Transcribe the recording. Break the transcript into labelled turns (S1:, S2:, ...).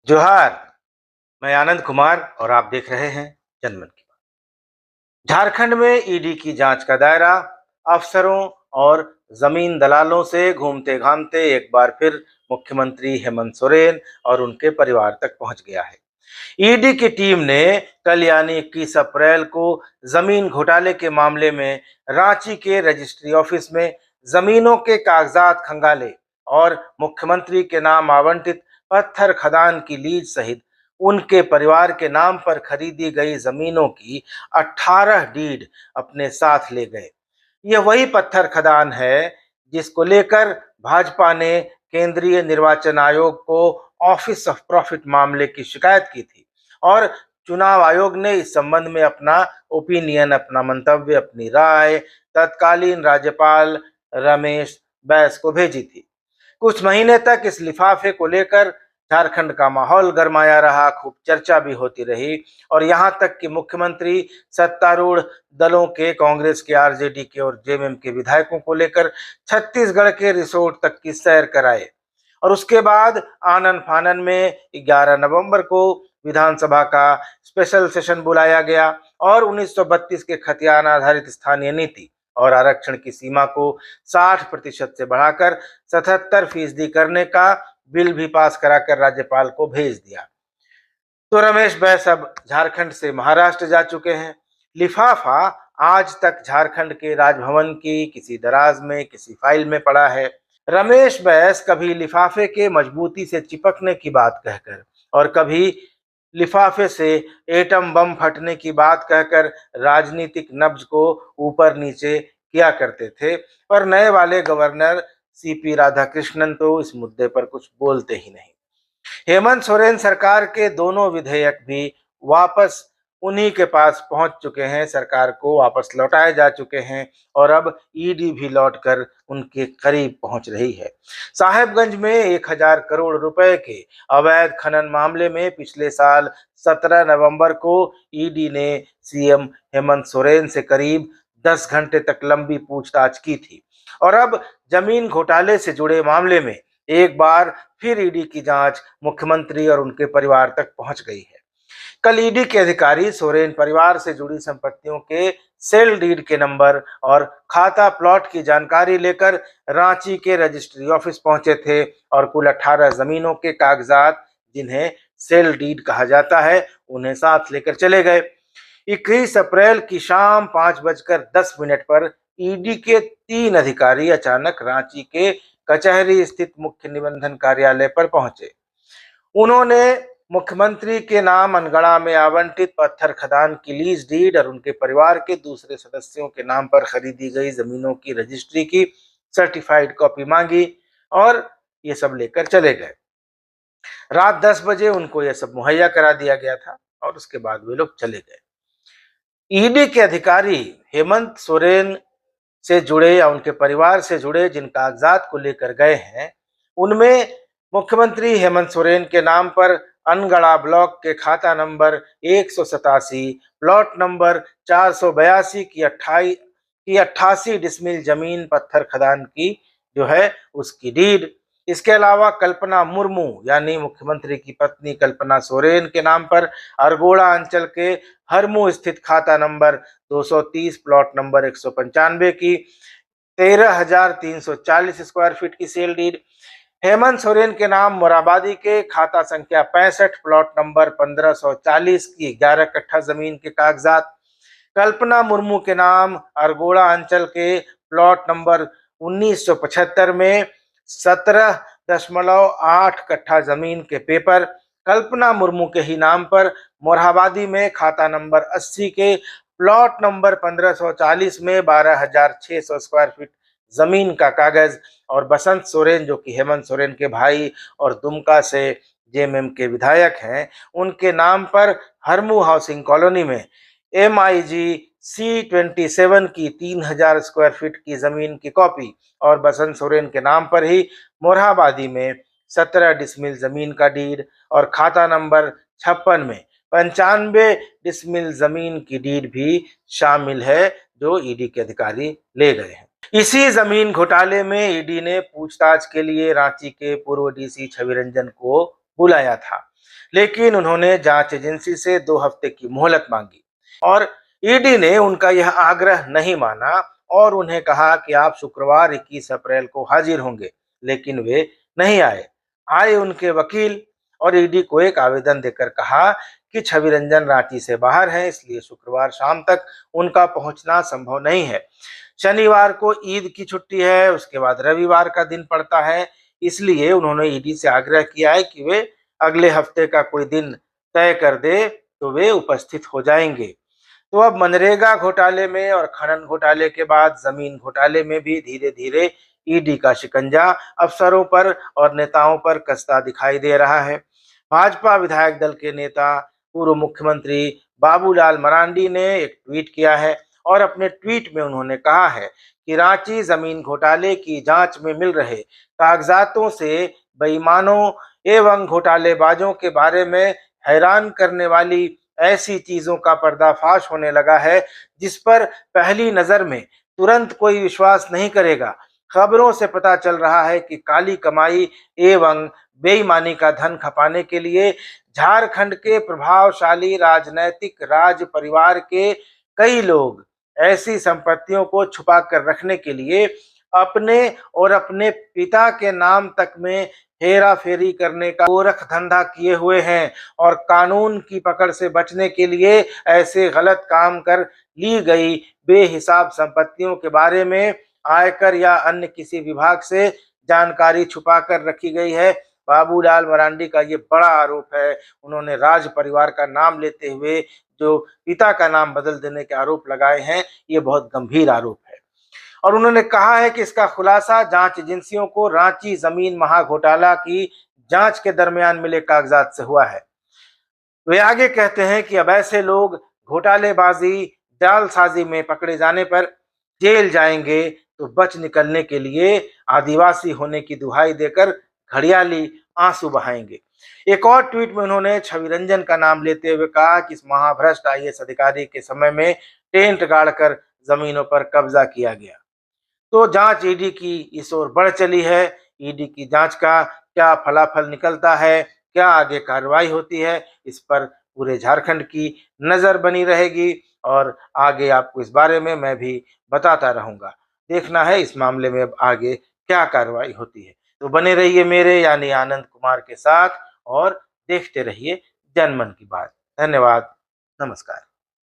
S1: जोहार। मैं आनंद कुमार और आप देख रहे हैं जनमन की बात। झारखंड में ईडी की जांच का दायरा अफसरों और जमीन दलालों से घूमते घामते एक बार फिर मुख्यमंत्री हेमंत सोरेन और उनके परिवार तक पहुंच गया है। ईडी की टीम ने कल यानी 21 अप्रैल को जमीन घोटाले के मामले में रांची के रजिस्ट्री ऑफिस में जमीनों के कागजात खंगाले और मुख्यमंत्री के नाम आवंटित पत्थर खदान की लीज सहित उनके परिवार के नाम पर खरीदी गई जमीनों की 18 डीड अपने साथ ले गए। यह वही पत्थर खदान है जिसको लेकर भाजपा ने केंद्रीय निर्वाचन आयोग को ऑफिस ऑफ प्रॉफिट मामले की शिकायत की थी और चुनाव आयोग ने इस संबंध में अपना ओपिनियन, अपना मंतव्य, अपनी राय तत्कालीन राज्यपाल रमेश बैस को भेजी थी। कुछ महीने तक इस लिफाफे को लेकर झारखंड का माहौल गरमाया रहा, खूब चर्चा भी होती रही और यहां तक कि मुख्यमंत्री सत्तारूढ़ दलों के, कांग्रेस के, आरजेडी के और जेएमएम के विधायकों को लेकर छत्तीसगढ़ के रिसोर्ट तक की सैर कराए और उसके बाद आनन फानन में 11 नवंबर को विधानसभा का स्पेशल सेशन बुलाया गया और 1932 के खतियान आधारित स्थानीय नीति और आरक्षण की सीमा को 60% से बढ़ाकर 77% करने का बिल भी पास कराकर राज्यपाल को भेज दिया। तो रमेश बैस अब झारखंड से महाराष्ट्र जा चुके हैं। लिफाफा आज तक झारखंड के राजभवन की किसी दराज में, किसी फाइल में पड़ा है। रमेश बैस कभी लिफाफे के मजबूती से चिपकने की बात कहकर और कभी लिफाफे से एटम बम फटने की बात कहकर राजनीतिक नब्ज को ऊपर नीचे किया करते थे, पर नए वाले गवर्नर सीपी राधाकृष्णन तो इस मुद्दे पर कुछ बोलते ही नहीं। हेमंत सोरेन सरकार के दोनों विधेयक भी वापस उन्हीं के पास पहुंच चुके हैं, सरकार को वापस लौटाए जा चुके हैं और अब ईडी भी लौटकर उनके करीब पहुंच रही है। साहेबगंज में 1000 करोड़ रुपए के अवैध खनन मामले में पिछले साल 17 नवंबर को ईडी ने सीएम हेमंत सोरेन से करीब 10 घंटे तक लंबी पूछताछ की थी और अब जमीन घोटाले से जुड़े मामले में एक बार फिर ईडी की जांच मुख्यमंत्री और उनके परिवार तक पहुंच गई है। कल ईडी के अधिकारी सोरेन परिवार से जुड़ी संपत्तियों के सेल डीड के नंबर और खाता प्लॉट की जानकारी लेकर रांची के रजिस्ट्री ऑफिस पहुंचे थे और कुल 18 जमीनों के कागजात, जिन्हें सेल डीड कहा जाता है, उन्हें साथ लेकर चले गए। 21 अप्रैल की शाम 5:10 पर ईडी के 3 अधिकारी अचानक रांची के कचहरी स्थित मुख्य निबंधन कार्यालय पर पहुंचे। उन्होंने मुख्यमंत्री के नाम अनगढ़ा में आवंटित पत्थर खदान की लीज डीड और उनके परिवार के दूसरे सदस्यों के नाम पर खरीदी गई जमीनों की रजिस्ट्री की सर्टिफाइड कॉपी मांगी और ये सब लेकर चले गए। रात 10 बजे उनको यह सब मुहैया करा दिया गया था और उसके बाद वे लोग चले गए। ईडी के अधिकारी हेमंत सोरेन से जुड़े या उनके परिवार से जुड़े जिन कागजात को लेकर गए हैं, उनमें मुख्यमंत्री हेमंत सोरेन के नाम पर अनगढ़ा ब्लॉक के खाता नंबर 187, प्लॉट नंबर 482 की 88 डिसमिल जमीन पत्थर खदान की जो है उसकी डीड। इसके अलावा कल्पना मुर्मू यानी मुख्यमंत्री की पत्नी कल्पना सोरेन के नाम पर अरगोड़ा अंचल के हरमू स्थित खाता नंबर 230, प्लॉट नंबर 195 की 13,340 स्क्वायर फीट की सेल डीड। हेमंत सोरेन के नाम मोराबादी के खाता संख्या 65, प्लॉट नंबर 1540 की 11 कट्ठा जमीन के कागजात। कल्पना मुर्मू के नाम अरगोड़ा अंचल के प्लॉट नंबर 1975 में 17.8 कट्ठा जमीन के पेपर। कल्पना मुर्मू के ही नाम पर मोरहाबादी में खाता नंबर 80 के प्लॉट नंबर 1540 में 12,600 स्क्वायर फीट जमीन का कागज। और बसंत सोरेन जो कि हेमंत सोरेन के भाई और दुमका से जेएमएम के विधायक हैं, उनके नाम पर हरमू हाउसिंग कॉलोनी में MIG C27 की 3,000 स्क्वायर फीट की जमीन की कॉपी और बसंत सोरेन के नाम पर ही मोरहाबादी में 17 डिसमिल जमीन का डीड और खाता नंबर 56 में 95 डिसमिल जमीन की डीड भी शामिल है, जो ईडी के अधिकारी ले गए हैं। इसी जमीन घोटाले में ईडी ने पूछताछ के लिए रांची के पूर्व डीसी छवि रंजन को बुलाया था। लेकिन उन्होंने जांच एजेंसी से 2 हफ्ते की मोहलत मांगी और ईडी ने उनका यह आग्रह नहीं माना और उन्हें कहा कि आप शुक्रवार 21 अप्रैल को हाजिर होंगे, लेकिन वे नहीं आए। आए उनके वकील और ईडी को एक आवेदन देकर कहा कि छवि रंजन रांची से बाहर हैं, इसलिए शुक्रवार शाम तक उनका पहुंचना संभव नहीं है। शनिवार को ईद की छुट्टी है, उसके बाद रविवार का दिन पड़ता है, इसलिए उन्होंने ईडी से आग्रह किया है कि वे अगले हफ्ते का कोई दिन तय कर दे तो वे उपस्थित हो जाएंगे। तो अब मनरेगा घोटाले में और खनन घोटाले के बाद जमीन घोटाले में भी धीरे धीरे ईडी का शिकंजा अफसरों पर और नेताओं पर कसता दिखाई दे रहा है। भाजपा विधायक दल के नेता पूर्व मुख्यमंत्री बाबूलाल मरांडी ने एक ट्वीट किया है और अपने ट्वीट में उन्होंने कहा है कि रांची जमीन घोटाले की जांच में मिल रहे कागजातों से बेईमानों एवं घोटालेबाजों के बारे में हैरान करने वाली ऐसी चीजों का पर्दाफाश होने लगा है जिस पर पहली नजर में तुरंत कोई विश्वास नहीं करेगा। खबरों से पता चल रहा है कि काली कमाई एवं बेईमानी का धन खपाने के लिए झारखंड के प्रभावशाली राजनैतिक राज परिवार के कई लोग ऐसी संपत्तियों को छुपा कर रखने के लिए अपने और अपने पिता के नाम तक में हेरा फेरी करने का गोरख धंधा किए हुए हैं और कानून की पकड़ से बचने के लिए ऐसे गलत काम कर ली गई बेहिसाब संपत्तियों के बारे में आयकर या अन्य किसी विभाग से जानकारी छुपा कर रखी गई है। बाबूलाल मरांडी का ये बड़ा आरोप है। उन्होंने राज परिवार का नाम लेते हुए जो पिता का नाम बदल देने के आरोप लगाए हैं, ये बहुत गंभीर आरोप है और उन्होंने कहा है कि इसका खुलासा जांच एजेंसियों को रांची जमीन महाघोटाला की जांच के दरमियान मिले कागजात से हुआ है। वे आगे कहते हैं कि अब ऐसे लोग घोटालेबाजी जालसाजी में पकड़े जाने पर जेल जाएंगे तो बच निकलने के लिए आदिवासी होने की दुहाई देकर घड़ियाली आंसू बहाएंगे। एक और ट्वीट में उन्होंने छवि रंजन का नाम लेते हुए कहा कि इस महाभ्रष्ट आईएएस अधिकारी के समय में टेंट गाड़कर जमीनों पर कब्जा किया गया। तो जांच ईडी की इस ओर बढ़ चली है। ईडी की जांच का क्या फलाफल निकलता है, क्या आगे कार्रवाई होती है, इस पर पूरे झारखंड की नजर बनी रहेगी और आगे आपको इस बारे में मैं भी बताता रहूंगा। देखना है इस मामले में अब आगे क्या कार्रवाई होती है। तो बने रहिए मेरे यानी आनंद कुमार के साथ और देखते रहिए जनमन की बात। धन्यवाद। नमस्कार।